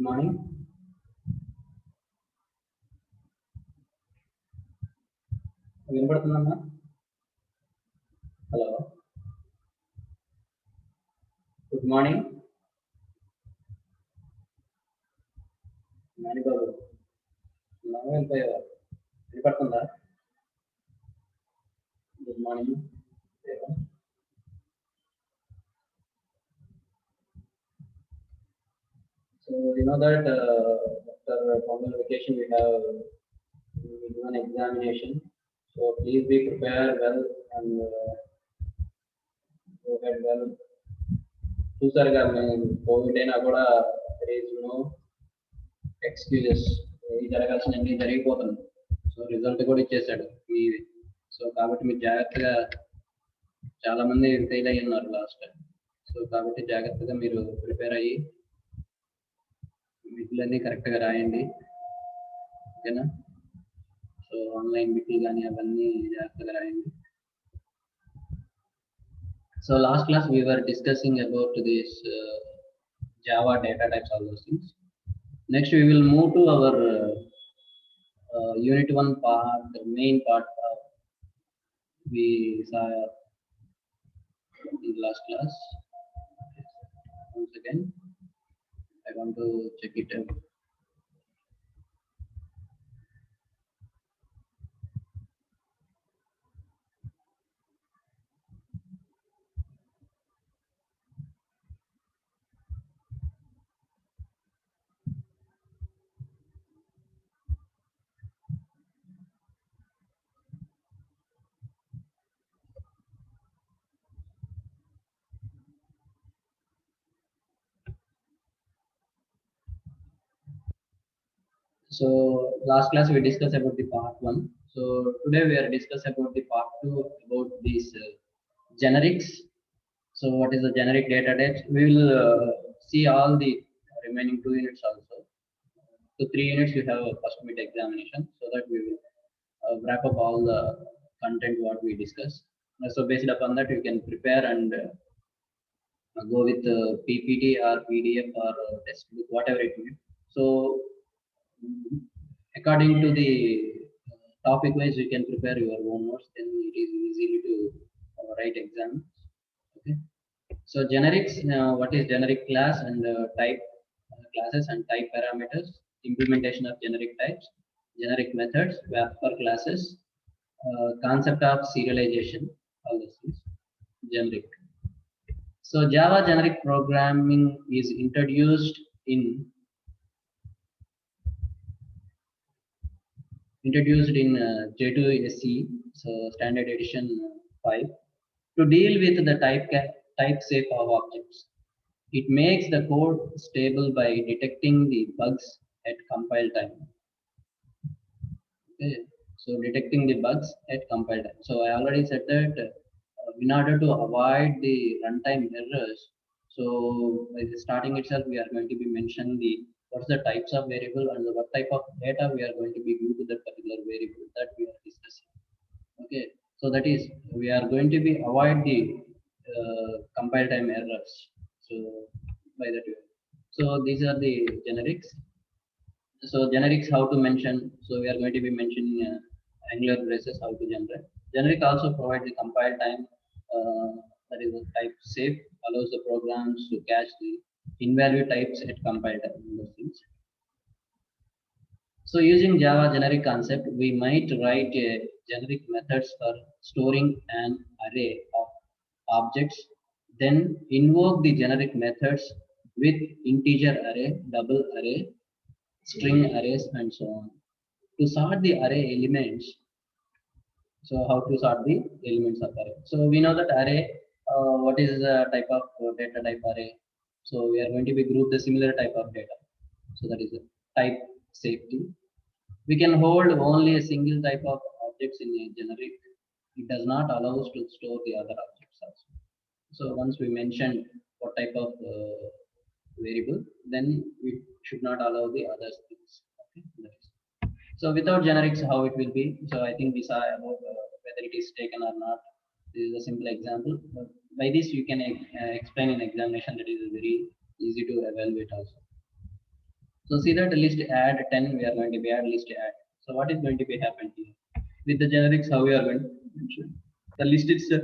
morning. వినపడుతుందమ్మా? Hello, good morning Nani Babu. వెళ్ళిపోయేవారు. వినపడుతుందా? Good morning. So you know that after formal vacation we have one examination. So please be prepared well and go ahead well. చూసారుగా మేము Covid అయినా కూడా there is no excuses. జరగాల్సినవన్నీ జరిగిపోతుంది. So result కూడా ఇచ్చేసాడు. So కాబట్టి మీరు జాగ్రత్తగా, చాలా మంది ఫెయిల్ అయ్యి ఉన్నారు లాస్ట్ టైం. సో కాబట్టి జాగ్రత్తగా మీరు ప్రిపేర్ అయ్యి బిట్లన్నీ కరెక్ట్గా రాయండి, ఓకేనా? సో ఆన్లైన్ బిట్లు కానీ అవన్నీ జాగ్రత్తగా రాయండి. So last class we were discussing about this Java data types, all those things. Next we will move to our unit 1 part, the main part we saw in last class. Once again I want to check it out. So last class we discussed about the part 1. So today we are discussing about the part 2, about these generics. So what is the generic data types? We will see all the remaining 2 units also. So 3 units we have a first mid examination, so that we will wrap up all the content what we discussed. So based upon that you can prepare and go with PPT or PDF or textbook, whatever it may. So according to the topic wise you can prepare your own notes, then it is easy to write exams. Okay, so generics, what is generic class and type classes and type parameters, implementation of generic types, generic methods, wrapper classes, concept of serialization, all these things. Generic. So Java generic programming is introduced in J2SE, so standard edition 5, to deal with the type safe of objects. It makes the code stable by detecting the bugs at compile time. Okay, so detecting the bugs at compile time. So I already said that in order to avoid the runtime errors, so by the starting itself we are going to be mentioning the what's the types of variable and what type of data we are going to be giving to that particular variable that we are discussing. Okay, so that is we are going to be avoid the compile time errors. So by that way, so these are the generics. So generics, how to mention? So we are going to be mentioning Angular braces, how to generate. Generic also provide the compile time, that is the type safe, allows the programs to catch the invalid types at compile time, those things. So using Java generic concept, we might write generic methods for storing an array of objects, then invoke the generic methods with integer array, double array, string arrays, and so on. To sort the array elements, so how to sort the elements of array? So we know that array, what is the type of data type array? So we are going to be group the similar type of data. So that is the type safety. We can hold only a single type of objects in a generic. It does not allow us to store the other objects also. So once we mention what type of variable, then we should not allow the other things. Okay, that is. So without generics, how it will be? So I think we saw about whether it is taken or not. This is a simple example. By this you can explain in examination, that is very easy to evaluate also. So see that list add 10, we are going to be add list add. So what is going to be happen here? With the generics, how we are going to mention? The list itself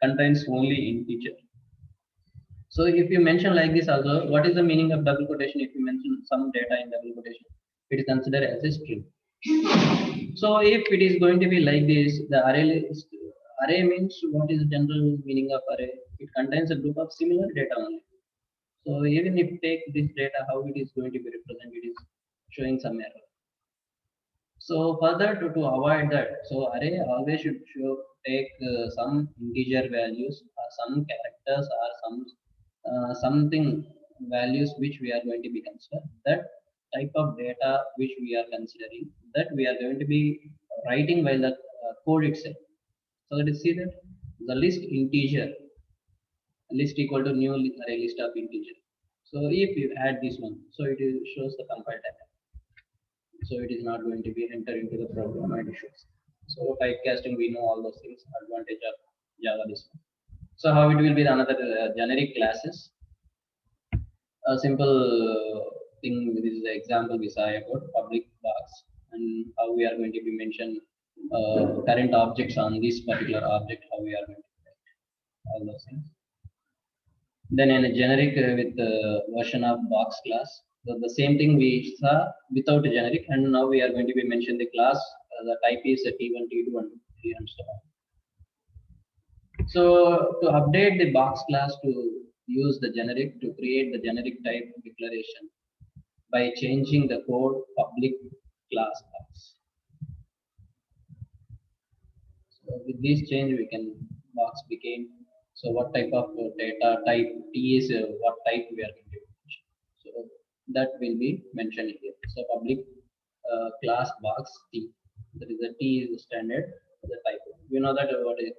contains only integer. So if you mention like this also, what is the meaning of double quotation? If you mention some data in double quotation, it is considered as a string. So if it is going to be like this, the array means what is the general meaning of array? It contains a group of similar data only. So even if you take this data, how it is going to be represented, it is showing some error. So further to avoid that, so array always should take some integer values or some characters or something values which we are going to be consider. That type of data which we are considering, that we are going to be writing while the code itself. So let us see that the list integer list equal to new array list of integer. So if you add this one, so it shows the compile data. So it is not going to be enter into the program and issues. So typecasting, we know all those things, advantage of Java this one. So how it will be the another generic classes. A simple thing, this is the example we saw about public box and how we are going to be mention current objects on this particular object, how we are going to write all those things. Then in a generic with version of box class, the same thing we saw without a generic, and now we are going to be mention the class. The type is T1, T2, and T and so on. So to update the box class to use the generic to create the generic type declaration by changing the code public class box. So with this change, we can box became. So what type of data type T is what type we are going to mention. So that will be mentioned here. So public class box T. That is the T is the standard for the type. You know that what is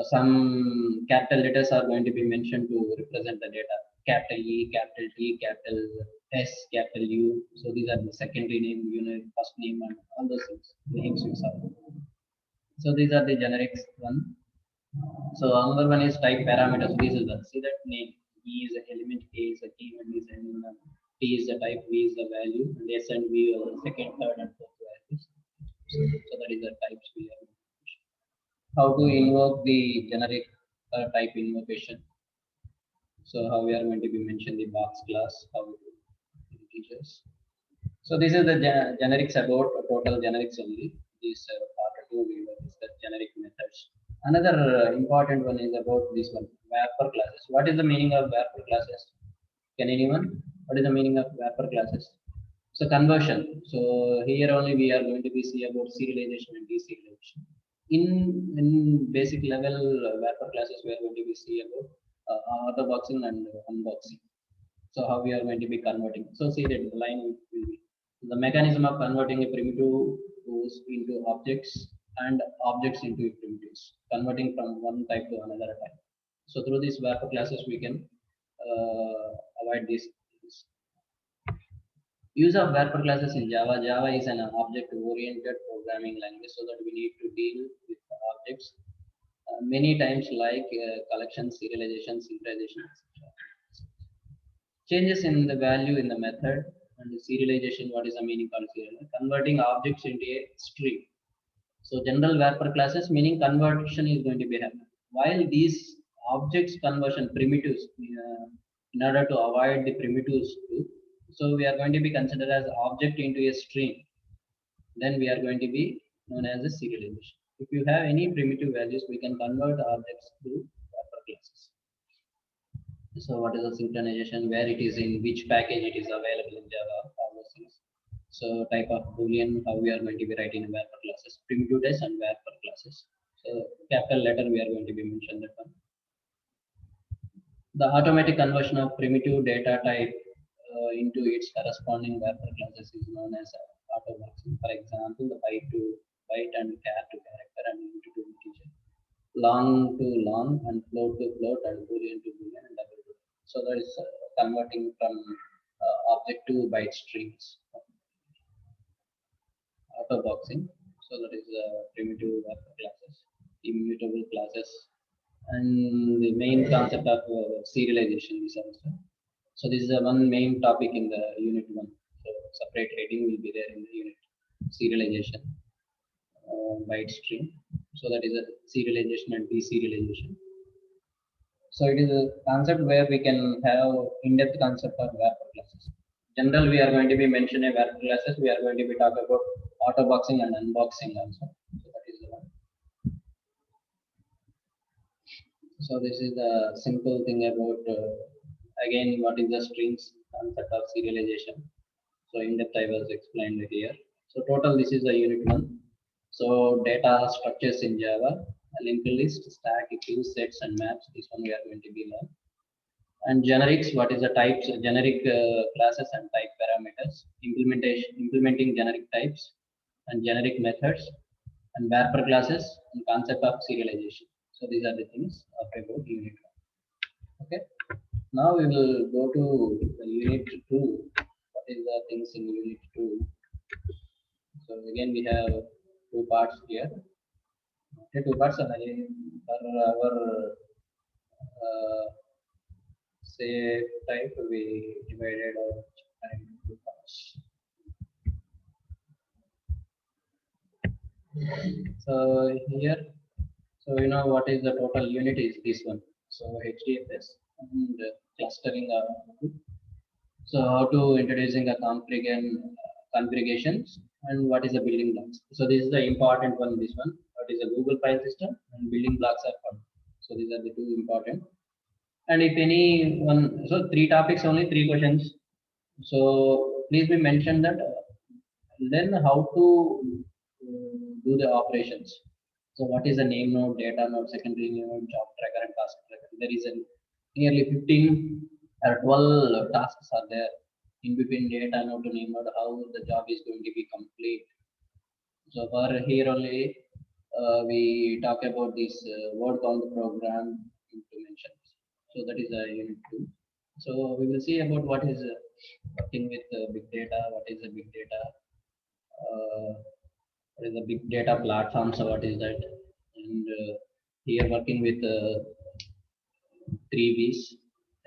some capital letters are going to be mentioned to represent the data. Capital E, capital T, capital S, capital U. So these are the secondary name, unit, first name, and all those things. Names we saw. So these are the generics one. So another one is type parameters. This is the see that name. E is the element, A is the key, and is and T is the type, V is the value, and S and V are the second, third, and fourth values. So that is the types we have. How to invoke the generic type invocation. So how we are going to be mention the box class, how we do integers. So this is the generics about total generics only. This part 2 we will discuss generic methods. Another important one is about this one, wrapper classes. What is the meaning of wrapper classes? Can anyone? What is the meaning of wrapper classes? So conversion. So here only we are going to be see about serialization and deserialization. In basic level wrapper classes, we are going to be see about auto boxing and unboxing. So how we are going to be converting. So see that the line will be the mechanism of converting a primitive into objects and objects into primitives, converting from one type to another type. So through these wrapper classes, we can avoid these things. Use of wrapper classes in Java. Java is an object-oriented programming language, so that we need to deal with objects many times like collection, serialization, synchronization, etc. Changes in the value in the method and the serialization. What is the meaning of serialization? Converting objects into a string. So general wrapper classes meaning conversion is going to be happening. While these objects conversion primitives, in order to avoid the primitives too, so we are going to be considered as object into a string. Then we are going to be known as a serialization. If you have any primitive values, we can convert objects to wrapper classes. So what is the synchronization, where it is in which package it is available in Java, all those things. So type of boolean, how we are going to be writing wrapper classes, primitive test and wrapper classes. So capital letter we are going to be mentioned that one. The automatic conversion of primitive data type into its corresponding wrapper classes is known as autoboxing. For example, the byte to byte and char to character and int to integer, long to long and float to float and boolean to boolean and double to. So that is converting from object to byte strings. Autoboxing. So that is primitive wrapper classes, immutable classes, and the main concept of serialization is also. So this is one main topic in the unit 1. So separate heading will be there in the unit serialization byte stream. So that is a serialization and deserialization. So it is a concept where we can have in-depth concept of wrapper classes. General, we are going to be mentioning wrapper classes. We are going to be talking about auto boxing and unboxing also. So that is the one. So this is the simple thing about again what is the strings concept of serialization. So in depth I was explained here. So total this is the unit 1. So data structures in Java, a linked list, stack, queues, sets and maps. This one we are going to be learn. And generics, what is the types, generic classes and type parameters, implementing generic types and generic methods, and wrapper classes and concept of serialization. So these are the things about unit 1. Okay. Now we will go to the unit 2. What is the things in unit 2? So again we have 2 parts here. Okay, 2 parts and again for our say type we divided our into 2 parts. So here, so you know what is the total unit is this one. So HDFS and clustering. So how to introducing a configurations and what is the building blocks. So this is the important one. This one, what is a Google file system and building blocks are found. So these are the 2 important. And if any one, so 3 topics only, 3 questions. So please be mentioned that then how to do the operations. So what is the name node, data node, secondary node, job tracker and task tracker. There is a nearly 15 or 12 tasks are there in between data node to name node, how the job is going to be complete. So for here only we talk about this word count program implementation. So that is a unit 2. So we will see about what is working with big data, what is the big data, what is the big data platform, so what is that, and here working with 3 V's.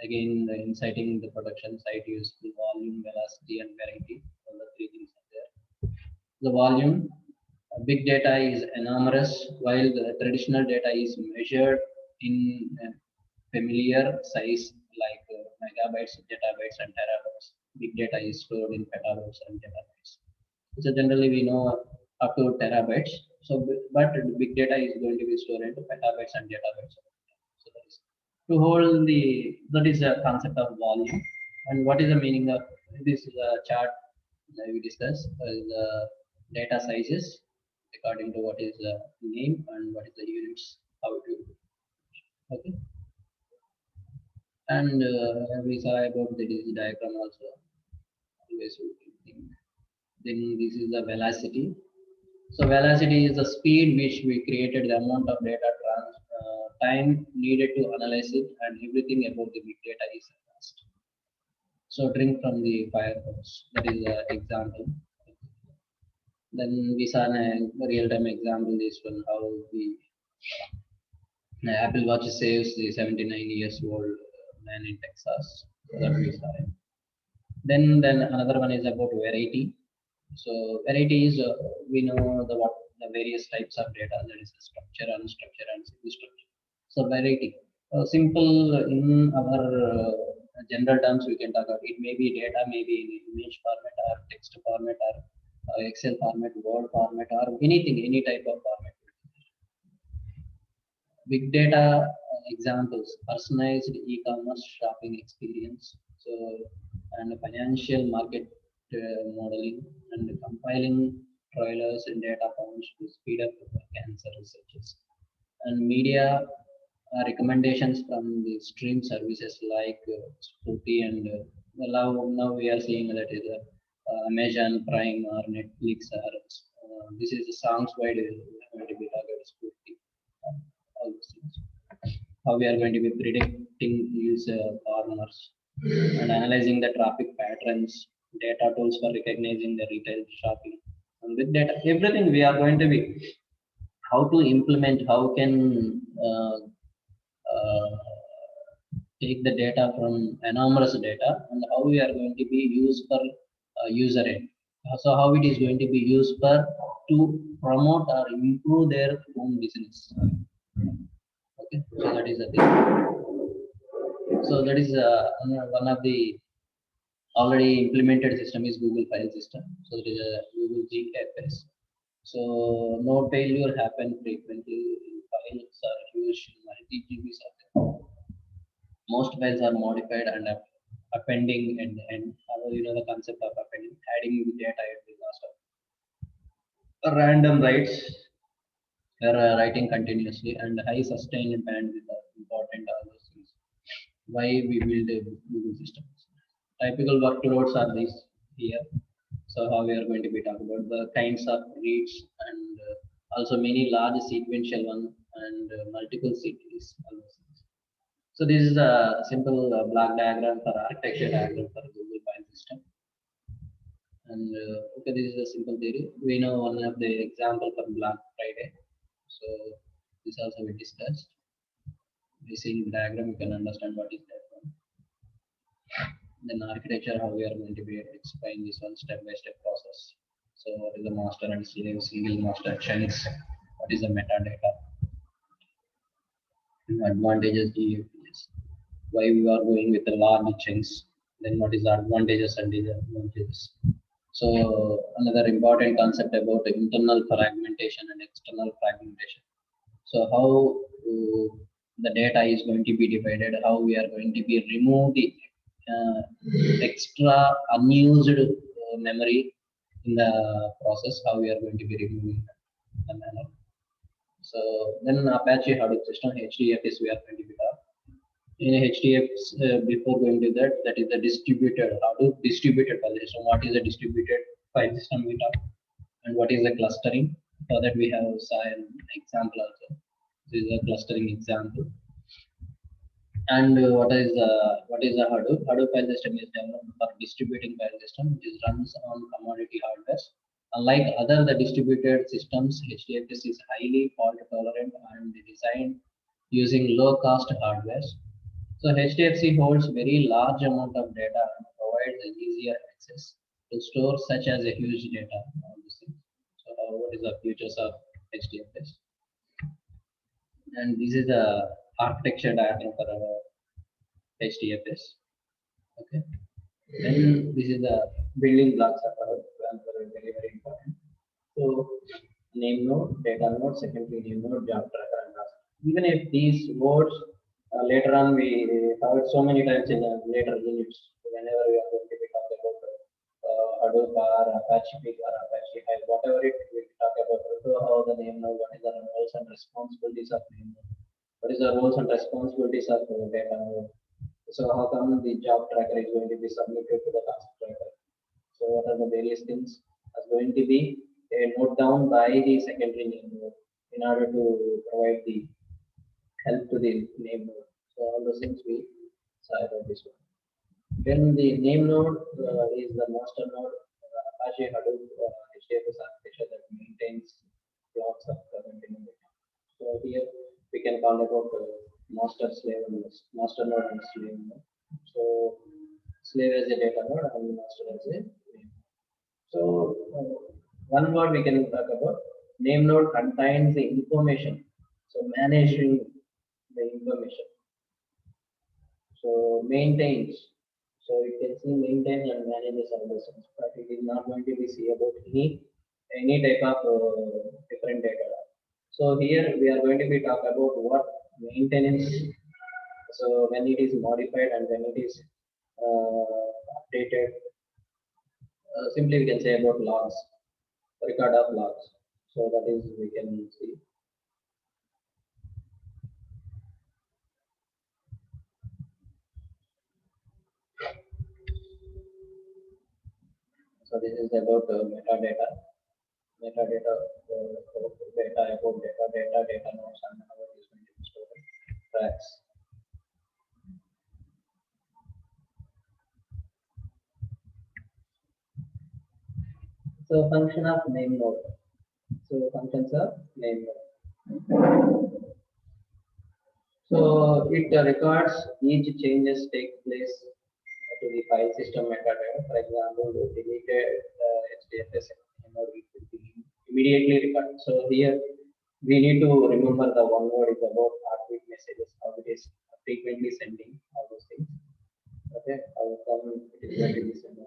Again, inciting the production site useful volume, velocity, and variety. All the 3 things are there. The volume, big data is enormous, while the traditional data is measured in familiar size like megabytes, petabytes, and terabytes. Big data is stored in petabytes and terabytes. So generally we know up to terabytes. So, but big data is going to be stored into petabytes and terabytes. So that is to hold the, that is a concept of volume. And what is the meaning of this is a chart that we discuss the data sizes according to what is the name and what is the units, how to, okay. And we saw about the diagram also. Always we think. Then this is the velocity. So velocity is the speed which we created the amount of data time needed to analyze it, and everything about the big data is fast. So drink from the fire hose. That is the example. Then we saw a real-time example. This one how the Apple Watch saves the 79 years old man in Texas. So that we saw. Then another one is about variety. So variety is we know the what the various types of data, that is structure, unstructured, and semi-structured. So variety, simple in our general terms we can talk about. It may be data, maybe in image format or text format or Excel format, Word format, or anything, any type of format. Big data examples: personalized e-commerce shopping experience. So and financial market modeling and compiling trailers and data points to speed up cancer researches. And media recommendations from the stream services like Spotify and now we are seeing that is Amazon Prime or Netflix or this is the songs wide going to be targeted Spotify. All those things. How we are going to be predicting user corners and analyzing the traffic patterns, data tools for recognizing the retail shopping. And with data, everything we are going to be how to implement, how can take the data from enormous data and how we are going to be used for user end. So how it is going to be used for to promote or improve their own business. Okay, so that is the thing. So that is one of the already implemented system is Google File System. So it is a Google GFS. So node failure happen frequently in files are huge multi-GBs of them. Most files are modified and appending and you know the concept of appending, adding the data at the last of random writes. We are writing continuously and high sustained bandwidth are important all those things. Why we build a Google system. Typical workloads are these here. So how we are going to be talking about the kinds of reads and also many large sequential one and multiple cities. So this is a simple block diagram for architecture diagram for Google File System. And okay, this is a simple theory. We know one of the example for Black Friday. So this also we discussed. We see the diagram, you can understand what is that one. Then architecture, how we are going to be explain this one step by step process. So what is the master and slave, single master chunks, what is the metadata, advantages, DFPs, why we are going with the large chunks, then what is the advantages and disadvantages. So another important concept about the internal fragmentation and external fragmentation. So how the data is going to be divided, how we are going to be remove the extra unused memory in the process, how we are going to be removing the manner. So then Apache Hadoop system, HDFS we are going to be talking. In HDFS, before going to that, that is the distributed Hadoop distributed file system. What is a distributed file system we talk, and what is the clustering? For that we have an example also. This is a clustering example. And what is the Hadoop? Hadoop file system is developed for distributing file system, which runs on commodity hardware. Unlike other the distributed systems, HDFS is highly fault tolerant and designed using low cost hardware. So HDFS holds very large amount of data and provides easier access to store such as a huge data. All these things. So what is the features of HDFS? And this is the architecture diagram for our HDFS. Okay. Then this is the building blocks of our plan for very important. So name node, data node, secondary name node, job tracker, and task. Even if these words later on we heard so many times in later units, whenever we are going to be talking about Hadoop or Apache Pig or Apache Hive, whatever it we talk about, so how the name node, what is the roles and responsibilities of name node, what is the roles and responsibilities of data node. So how come the job tracker is going to be submitted to the task tracker? So what are the various things are going to be note down by the secondary name node in order to provide the help to the name node. So all those things we saw about this one. Then the name node is the master node, Apache Hadoop HDFS architecture that maintains blocks of current data. So here we can call about master slave and master node and slave node. So slave as a data node and master as a name. So one word we can talk about, name node contains the information. So managing the information. So maintains. So you can see maintain and manages all those things, but it is not going to be see about any type of different data. So here we are going to be talk about what maintenance. So when it is modified and when it is updated, simply we can say about logs, record of logs. So that is we can see. So this is about metadata. Metadata data about data nodes and how it is going to be stored. Tracks. So function of name node. So functions of name node. So it records each changes take place to the file system metadata. For example, deleted HDFS node, it will be immediately recorded. So here we need to remember the one word is about heartbeat messages, how it is frequently sending all those things. Okay, how come it is going to be sent.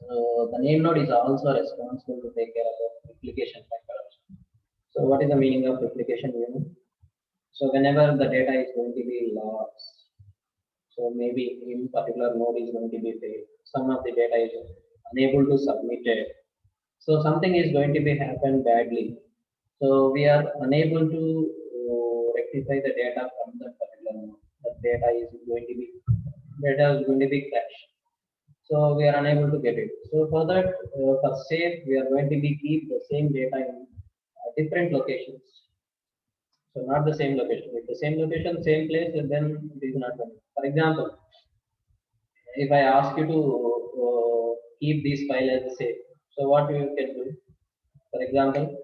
So the name node is also responsible to take care of the replication factor. So what is the meaning of replication unit? So whenever the data is going to be lost, so maybe in particular node is going to be failed, some of the data is unable to submit it. So something is going to be happen badly. So we are unable to rectify the data from that particular node. The data is going to be crashed. So we are unable to get it. So for that, for safe, we are going to be keep the same data in different locations. So not the same location. If the same location, same place, then it is not going. For example, if I ask you to keep this file as a safe, so what you can do? For example,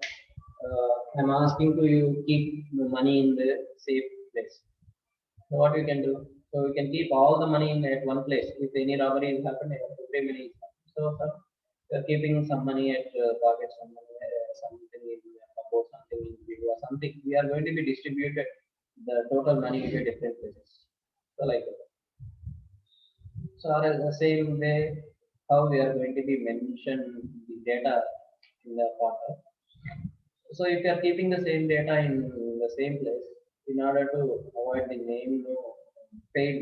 I'm asking to you keep the money in the safe place. So what you can do? So we can keep all the money in at one place. If any robbery is happening, every money is happening. So we are keeping some money at pocket, some money, something in support, something in video, something. We are going to be distributed the total money into different places. So like that. So the same way, how we are going to be mention the data in the portal. So if you are keeping the same data in the same place, in order to avoid the name fail,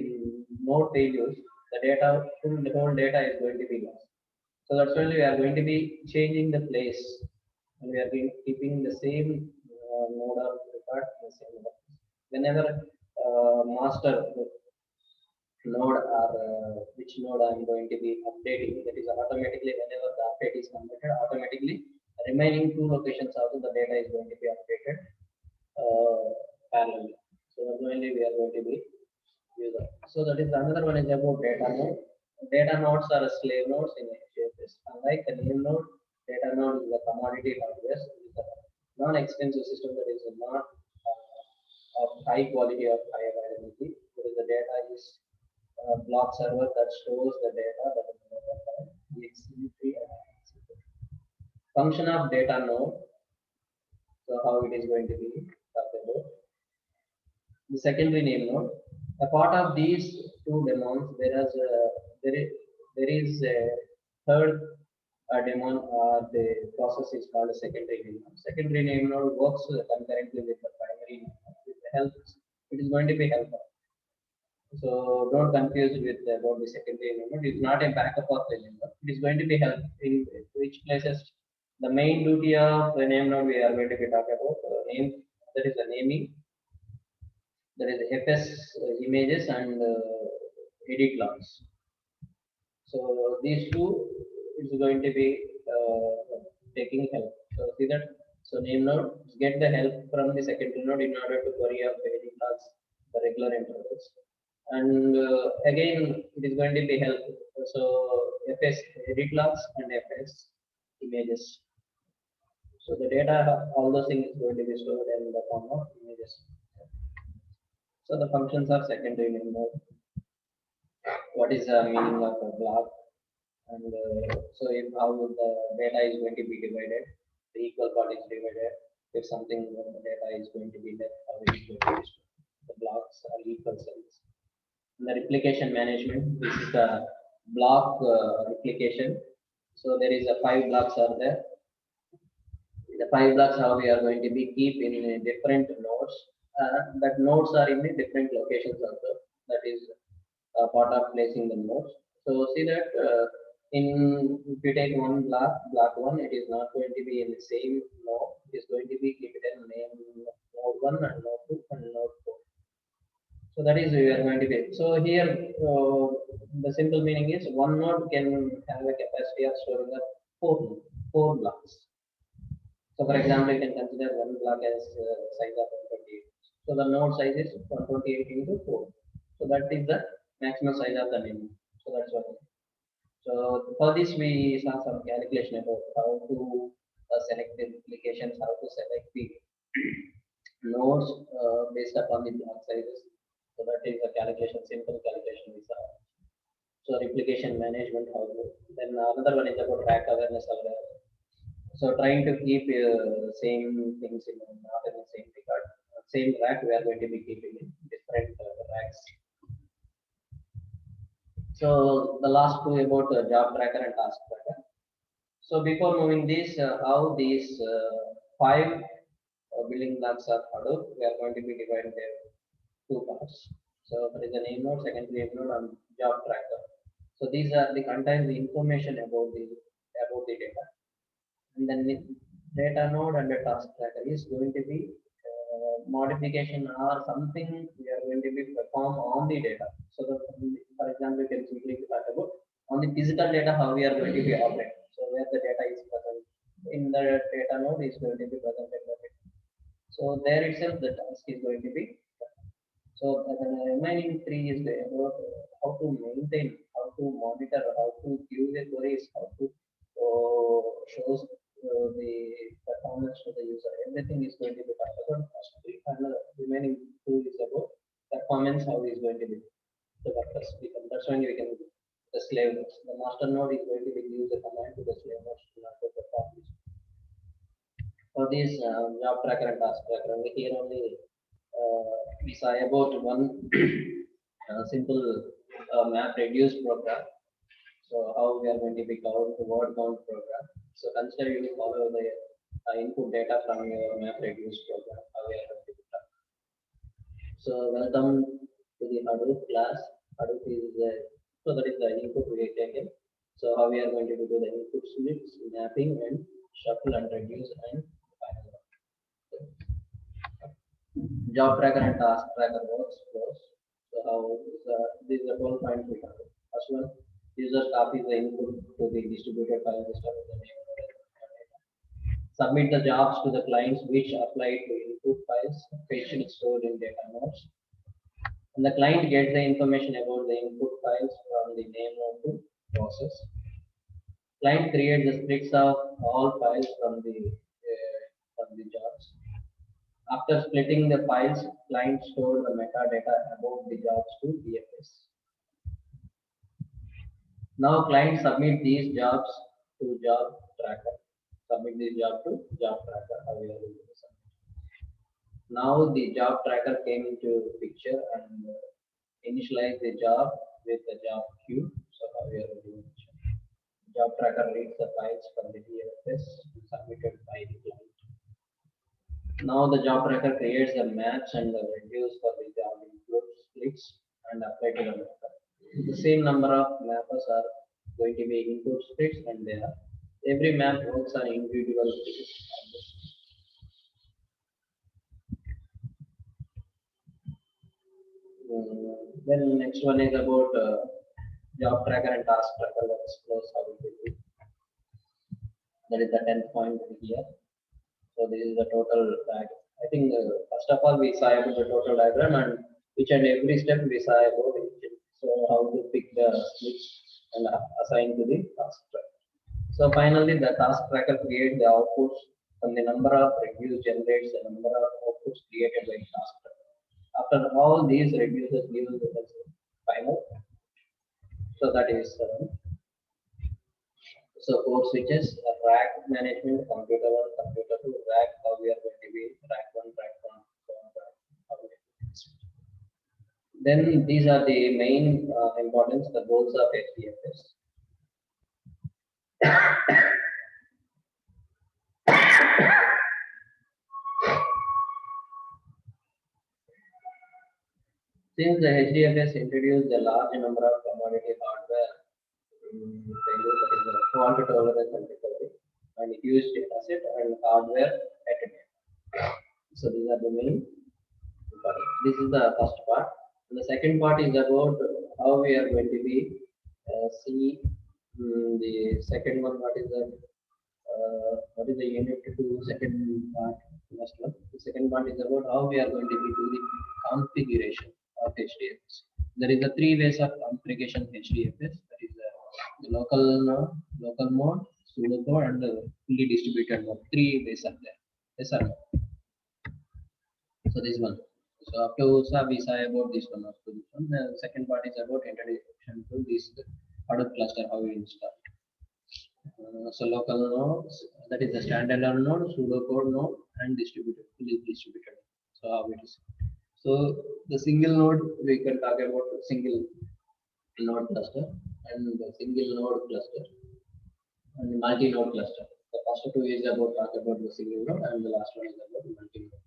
no failures, the whole data is going to be lost. So that's why we are going to be changing the place, and we are keeping the same node of record in the same node. Whenever master node or which node I'm going to be updating, that is automatically whenever the update is completed, automatically remaining two locations also the data is going to be updated parallelly. So that's only we are going to be user. So that is another one is about data node. Data nodes are slave nodes in HDFS. Unlike the name node, data node is a commodity hardware. It is a non-expensive system that is not of high quality or high availability. Because the data is block server that stores the data that is exe3 and exe4. Function of data node. So how it is going to be talked about. The secondary name node. A part of these two daemons, there is a third daemon or the process is called a secondary name node. Secondary name node works concurrently with the primary name node. With the help, it is going to be helpful. So don't confuse with about the secondary name node. It's not a backup of the name node. It is going to be help in which places. The main duty of the name node we are going to be talking about name, that is the naming. There is FS images and edit logs. So these two is going to be taking help. So see that. So name node get the help from the secondary node in order to query up the edit logs, the regular intervals. And again, it is going to be help. So FS edit logs and FS images. So the data, all those things is going to be stored in the form of images. So the functions are secondary name node. What is the meaning of a block? And so if how the data is going to be divided, the equal part is divided. If something the data is going to be left, how it is going to be stored. The blocks are equal cells. And the replication management, this is the block replication. So there is a 5 blocks are there. The 5 blocks how we are going to be keep in different nodes. That nodes are in different locations also. That is part of placing the nodes. So see that if you take one block 1, it is not going to be in the same node. It is going to be keep it in name node 1 and node 2 and node 4. So that is we are going to be. So here the simple meaning is one node can have a capacity of storing up four blocks. So for example, you can consider one block as size of 128. So the node size is 128 into 4. So that is the maximum size of the name. So that's what. So for this we saw some calculation about how to select the applications, how to select the nodes based upon the block sizes. So that is a calculation, simple calculation we saw. So replication management, how to. Then another one is about rack awareness algorithm. So trying to keep same things in not in the same regard. Same rack we are going to be keeping in different racks. So the last two about job tracker and task tracker. So before moving this, how these five building blocks of Hadoop, we are going to be divided in two parts. So there is a name node, secondary name node, and job tracker. So these are the contain the information about the data, and then the data node and the task tracker is going to be modification or something we are going to be perform on the data. So that, for example, you can simply talk about on the physical data how we are going to be operate. So where the data is present in the data node is going to be present in the data. So there itself the task is going to be. So the remaining three is about how to maintain, how to monitor, how to give the queries, how to shows the performance to the user. Everything is going to be talked about first three, and the remaining two is about performance, how is going to be the workers. That's when we can the slave nodes. The master node is going to be use the command to the slave nodes to not perform this. For this job tracker and task tracker, and here only we saw about one simple map reduce program. So how we are going to be covered the word count program. So consider you follow the input data from your map reduce program. How we are going to be done. So welcome to the Hadoop class. Hadoop is so that is the input we are taken. So how we are going to do the input splits, mapping, and shuffle and reduce and final. Job tracker and task tracker works flows. So how these are 12 points we have. First one, user copies the input to the distributed file system with the name of the data. Submit the jobs to the clients which apply to input files, fetched stored in data nodes. And the client gets the information about the input files from the name of the process. Client creates the splits of all files from the jobs. After splitting the files, client store the metadata about the jobs to DFS. Now client submit these jobs to job tracker. Submit this job to job tracker. How we are going to submit. Now the job tracker came into picture and initialize the job with the job queue. So how we are going to do it. Job tracker reads the files from the DFS submitted by the client. Now the job tracker creates the maps and the reduce for the job include splits and apply to the mapper. The same number of mappers are going to be input splits and they are every map works on individual splits. Then next one is about job tracker and task tracker workflows, how it will be. That is the 10th point here. So this is the total diagram. I think first of all we saw about the total diagram and each and every step we saw about it. So how to pick the switch and assign to the task tracker. So finally the task tracker creates the outputs from the number of reviews generates the number of outputs created by task tracker. After all these reduces gives the final. So that is so core switches, rack management, computer 1, computer 2, rack, how we are going to be rack 1, rack 1, so on, rack. Then these are the main importance, the goals of HDFS. Since the HDFS introduced a large number of commodity hardware, that is the fault tolerance and recovery, and huge data set and hardware at a time. So these are the main important. This is the first part. And the second part is about how we are going to be see the second one. What is the unit to do? Second part. Last one. The second part is about how we are going to be do the configuration of HDFS. There is a three ways of configuration HDFS. That is the local mode, pseudocode, and the fully distributed mode. Three ways are there. Yes or no? So this one. So after USA, we saw about this one. Also this one. The second part is about introduction to this Hadoop cluster, how we install. So local nodes, that is the standalone node, pseudocode node, and distributed, fully distributed. So how it is. So the single node, we can talk about single node cluster and the single node cluster and multi-node cluster. The first two is about talk about the single node, and the last one is about multi-node.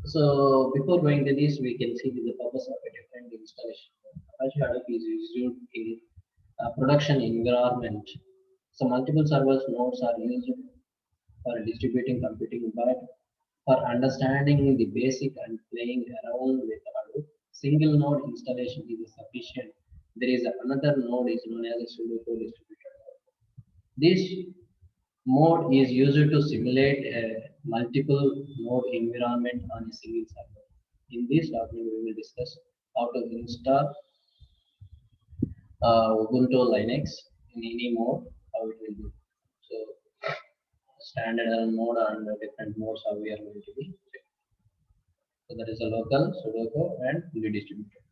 So before going to this, we can see the purpose of a different installation. Apache Hadoop is used in a production environment. So multiple servers nodes are used for distributing computing, but for understanding the basic and playing around with Hadoop, single node installation is sufficient. There is another node is known as a pseudocode distributed node. This mode is used to simulate a multiple node environment on a single server. In this document, we will discuss how to install Ubuntu Linux in any mode, how it will be. So standard mode and different modes how we are going to be. So that is a local, pseudocode, and fully distributed.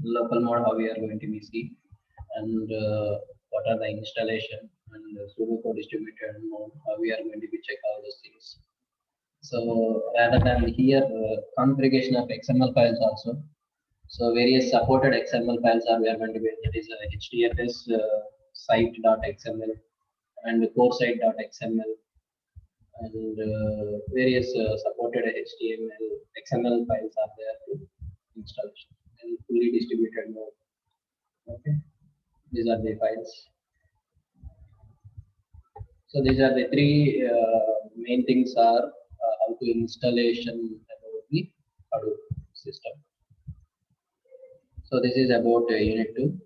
Local mode how we are going to be see, and what are the installation, and pseudocode distributed mode how we are going to be check all those things. So rather than here configuration of XML files also. So various supported XML files are we are going to be, that is HDFS site.xml and core site.xml and various supported HTML XML files are there to installation and fully distributed mode. Okay, these are the files. So these are the three main things are how to installation about the Hadoop system. So this is about unit 2.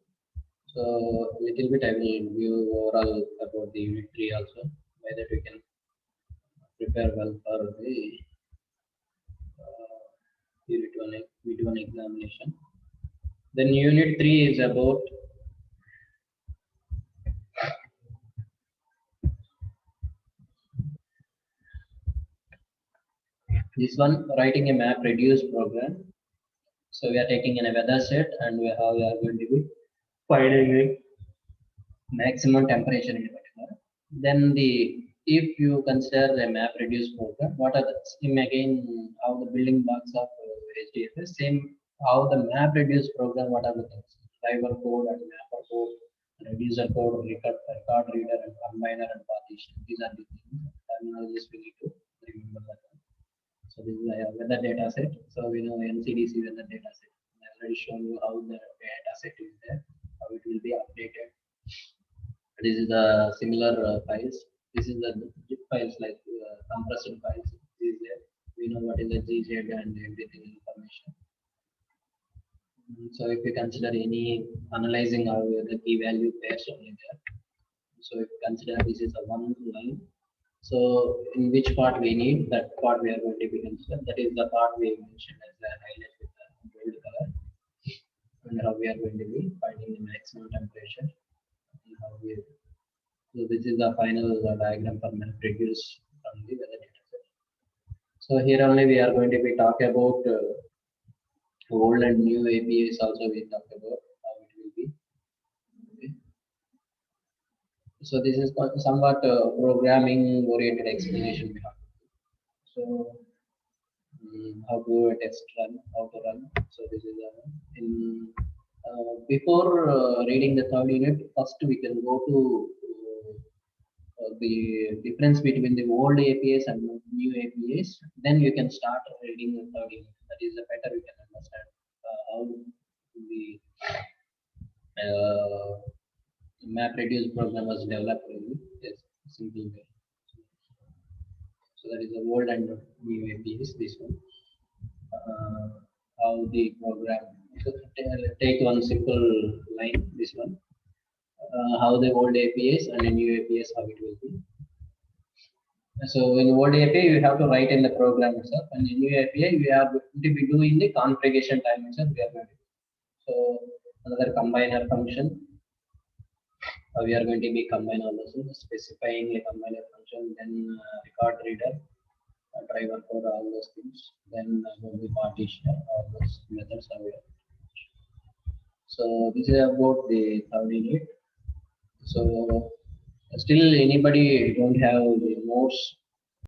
So a little bit I will view overall about the unit 3 also, by that we can prepare well for the unit 1 examination. Then unit 3 is about this one, writing a map reduce program. So we are taking in a weather set and we are going to be finding a maximum temperature in particular. Then if you consider the map reduce program, what are the same again how the building blocks of HDFS, same how the map reduce program, what are the things, driver code and mapper code, reducer code, record reader and combiner and partition. These are the things terminologies we need to remember that. So this is a weather data set. So we know NCDC weather data set. I already shown you how the data set is there, how it will be updated. This is the similar files. This is the zip files like compressed files. This is there. We know what is the GZ and everything information. So if you consider any analyzing how the key value pairs only there. So if you consider this is a one line. So in which part we need, that part we are going to be considered. That is the part we mentioned as the highlight with the gold color. And how we are going to be finding the maximum temperature. And how we, so this is the final diagram for MapReduce from the weather data set. So here only we are going to be talk about old and new APIs also we talk about how it will be. Okay. So this is somewhat programming oriented explanation we have. So how to test run, how to run. So this is in before reading the third unit, first we can go to the difference between the old APIs and new APIs. Then you can start reading the third unit. That is better we can understand how the MapReduce program was developed in this simple way. So that is the old and new APIs. This one. How the program, so take one simple line, this one, how the old APIs and the new APIs, how it will be. So in old API you have to write in the program itself, and in new API we are going to be doing the configuration time itself we are going to do. So another combiner function, we are going to be combine all those, specifying a combiner function, then record reader, driver for all those things. Then about the partition, all those methods are there. So this is about the third unit. So still anybody don't have the notes